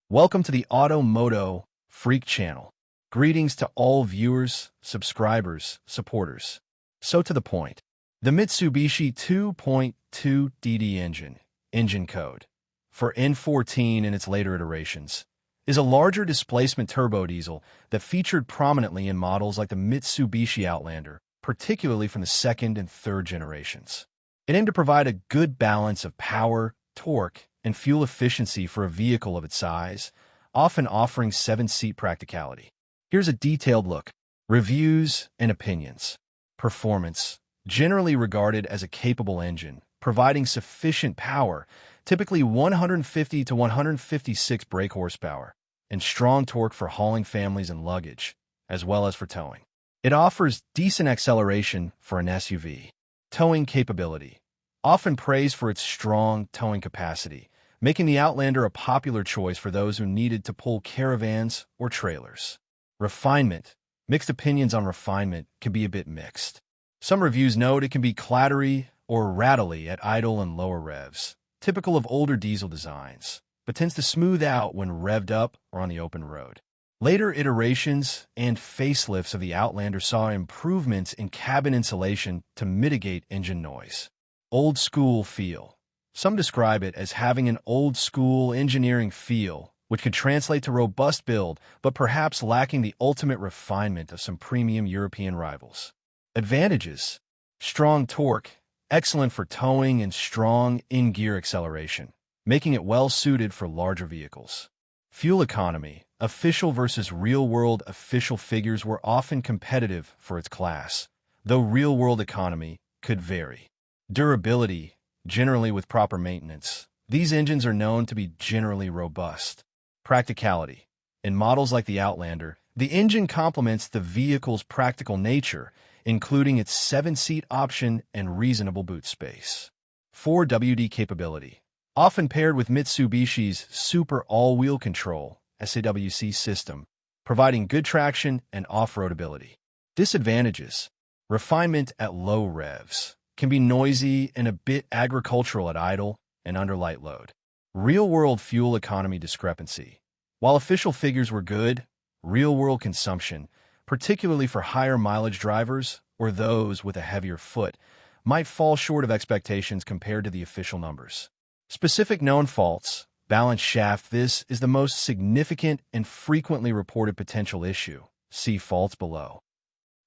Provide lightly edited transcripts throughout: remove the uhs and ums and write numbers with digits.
Welcome to the MOTO Freak Channel. Greetings to all viewers, subscribers, supporters. So to the point. The Mitsubishi 2.2DD engine code, for N14 and its later iterations, is a larger displacement turbo diesel that featured prominently in models like the Mitsubishi Outlander, particularly from the second and third generations. It aimed to provide a good balance of power, torque, and fuel efficiency for a vehicle of its size, often offering 7-seat practicality. Here's a detailed look. Reviews and opinions. Performance. Generally regarded as a capable engine, providing sufficient power, typically 150 to 156 brake horsepower, and strong torque for hauling families and luggage, as well as for towing. It offers decent acceleration for an SUV. Towing capability. Often praised for its strong towing capacity, making the Outlander a popular choice for those who needed to pull caravans or trailers. Refinement. Mixed opinions on refinement can be a bit mixed. Some reviews note it can be clattery or rattly at idle and lower revs, typical of older diesel designs, but tends to smooth out when revved up or on the open road. Later iterations and facelifts of the Outlander saw improvements in cabin insulation to mitigate engine noise. Old school feel. Some describe it as having an old-school engineering feel, which could translate to robust build, but perhaps lacking the ultimate refinement of some premium European rivals. Advantages. Strong torque, excellent for towing and strong in-gear acceleration, making it well-suited for larger vehicles. Fuel economy. Official versus real-world official figures were often competitive for its class, though real-world economy could vary. Durability. Generally with proper maintenance, these engines are known to be generally robust. Practicality. In models like the Outlander, the engine complements the vehicle's practical nature, including its 7-seat option and reasonable boot space. 4WD capability. Often paired with Mitsubishi's Super All-Wheel Control (SAWC) system, providing good traction and off-road ability. Disadvantages. Refinement at low revs. Can be noisy and a bit agricultural at idle and under light load. Real-world fuel economy discrepancy. While official figures were good, real-world consumption, particularly for higher mileage drivers or those with a heavier foot, might fall short of expectations compared to the official numbers. Specific known faults. Balance shaft. This is the most significant and frequently reported potential issue. See faults below.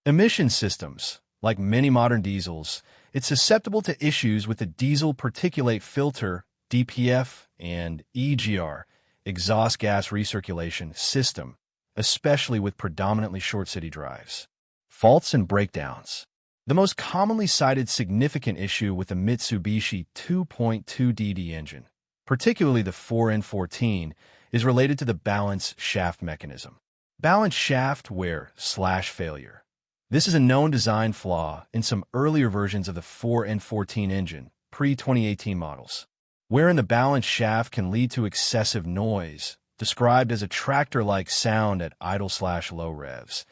Emission systems. Like many modern diesels, it's susceptible to issues with the diesel particulate filter (DPF) and EGR exhaust gas recirculation system, especially with predominantly short city drives. Faults and breakdowns. The most commonly cited significant issue with the Mitsubishi 2.2DD engine, particularly the 4N14, is related to the balance shaft mechanism. Balance shaft wear/failure. This is a known design flaw in some earlier versions of the 4N14 engine, pre-2018 models, wherein the balance shaft can lead to excessive noise, described as a tractor-like sound at idle/low revs,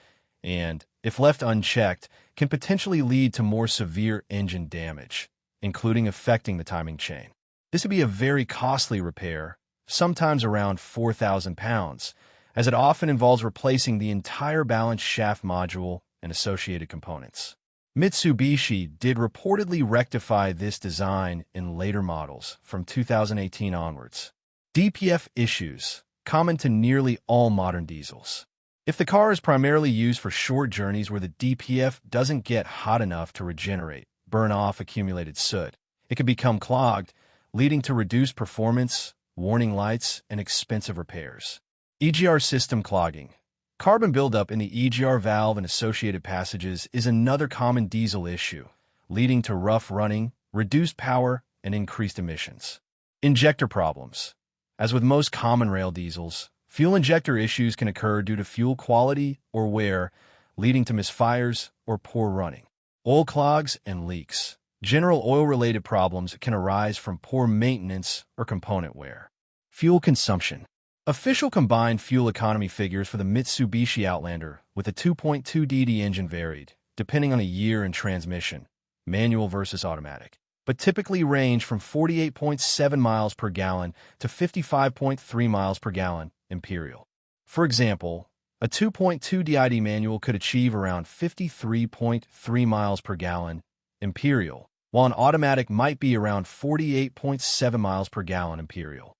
and, if left unchecked, can potentially lead to more severe engine damage, including affecting the timing chain. This would be a very costly repair, sometimes around £4,000, as it often involves replacing the entire balance shaft module and associated components. Mitsubishi did reportedly rectify this design in later models from 2018 onwards. DPF issues, common to nearly all modern diesels. If the car is primarily used for short journeys where the DPF doesn't get hot enough to regenerate, burn off accumulated soot, it can become clogged, leading to reduced performance, warning lights, and expensive repairs. EGR system clogging. Carbon buildup in the EGR valve and associated passages is another common diesel issue, leading to rough running, reduced power, and increased emissions. Injector problems. As with most common rail diesels, fuel injector issues can occur due to fuel quality or wear, leading to misfires or poor running. Oil clogs and leaks. General oil-related problems can arise from poor maintenance or component wear. Fuel consumption. Official combined fuel economy figures for the Mitsubishi Outlander with the 2.2DD engine varied, depending on the year and transmission, manual versus automatic, but typically range from 48.7 miles per gallon to 55.3 miles per gallon, Imperial. For example, a 2.2 DID manual could achieve around 53.3 miles per gallon Imperial, while an automatic might be around 48.7 miles per gallon Imperial.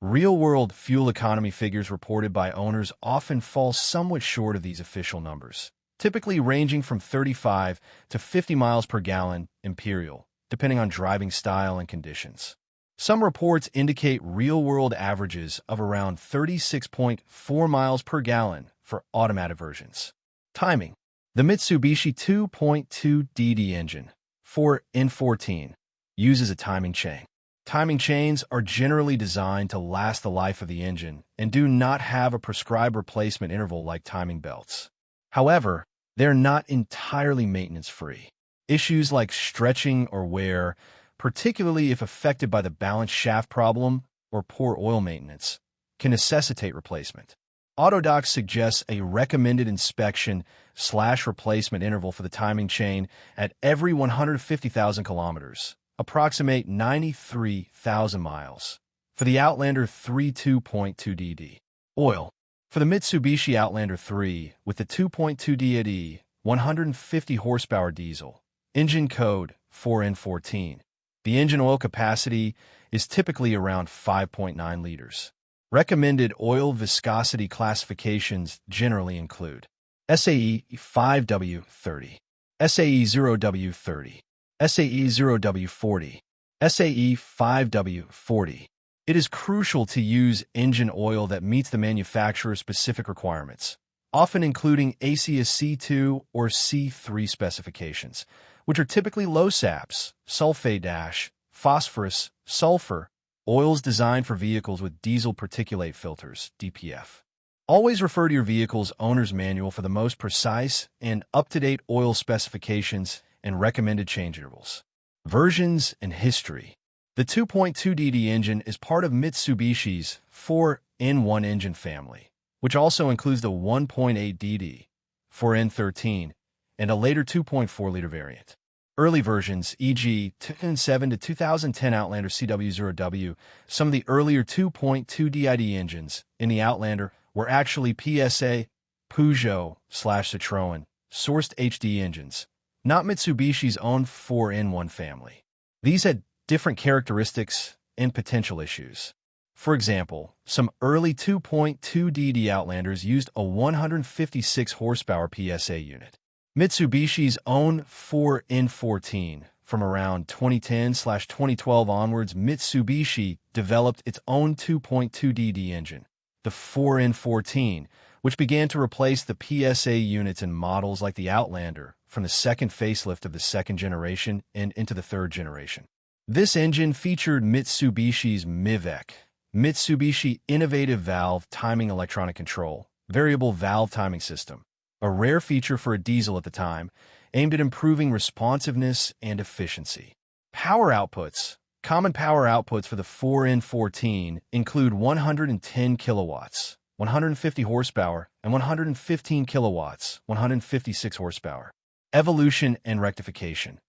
Real-world fuel economy figures reported by owners often fall somewhat short of these official numbers, typically ranging from 35 to 50 miles per gallon Imperial, depending on driving style and conditions. Some reports indicate real-world averages of around 36.4 miles per gallon for automatic versions. Timing. The Mitsubishi 2.2 DD engine, 4N14, uses a timing chain. Timing chains are generally designed to last the life of the engine and do not have a prescribed replacement interval like timing belts. However, they're not entirely maintenance-free. Issues like stretching or wear, particularly if affected by the balance shaft problem or poor oil maintenance, can necessitate replacement. Autodoc suggests a recommended inspection/replacement interval for the timing chain at every 150,000 kilometers, approximate 93,000 miles. For the Outlander 3 2.2 DD. Oil. For the Mitsubishi Outlander 3 with the 2.2 DD, 150 horsepower diesel, engine code 4N14. The engine oil capacity is typically around 5.9 liters. Recommended oil viscosity classifications generally include SAE 5W30, SAE 0W30, SAE 0W40, SAE 5W40. It is crucial to use engine oil that meets the manufacturer's specific requirements, often including ACES C2 or C3 specifications, which are typically low SAPs, sulfate, phosphorus, sulfur, oils designed for vehicles with diesel particulate filters, DPF. Always refer to your vehicle's owner's manual for the most precise and up-to-date oil specifications and recommended change intervals. Versions and history. The 2.2 DD engine is part of Mitsubishi's 4N1 engine family, which also includes the 1.8 DD, 4N13, and a later 2.4-liter variant. Early versions, e.g. 2007 to 2010 Outlander CW0W, some of the earlier 2.2 DID engines in the Outlander were actually PSA, Peugeot/Citroën sourced HD engines, not Mitsubishi's own 4N1 family. These had different characteristics and potential issues. For example, some early 2.2 DD Outlanders used a 156 horsepower PSA unit. Mitsubishi's own 4N14, from around 2010/2012 onwards, Mitsubishi developed its own 2.2 DD engine, the 4N14, which began to replace the PSA units in models like the Outlander from the second facelift of the second generation and into the third generation. This engine featured Mitsubishi's MIVEC, Mitsubishi Innovative Valve Timing Electronic Control, variable valve timing system, a rare feature for a diesel at the time, aimed at improving responsiveness and efficiency. Power outputs. Common power outputs for the 4N14 include 110 kilowatts, 150 horsepower, and 115 kilowatts, 156 horsepower. Evolution and rectification.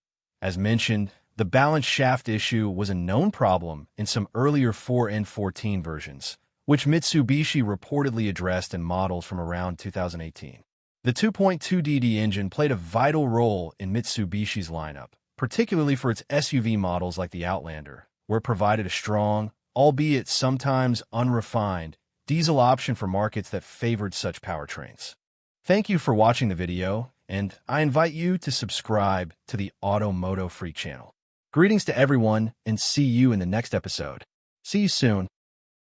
As mentioned, the balance shaft issue was a known problem in some earlier 4N14 versions, which Mitsubishi reportedly addressed in models from around 2018. The 2.2 DD engine played a vital role in Mitsubishi's lineup, particularly for its SUV models like the Outlander, where it provided a strong, albeit sometimes unrefined, diesel option for markets that favored such powertrains. Thank you for watching the video, and I invite you to subscribe to the MOTO Freak channel. Greetings to everyone, and see you in the next episode. See you soon.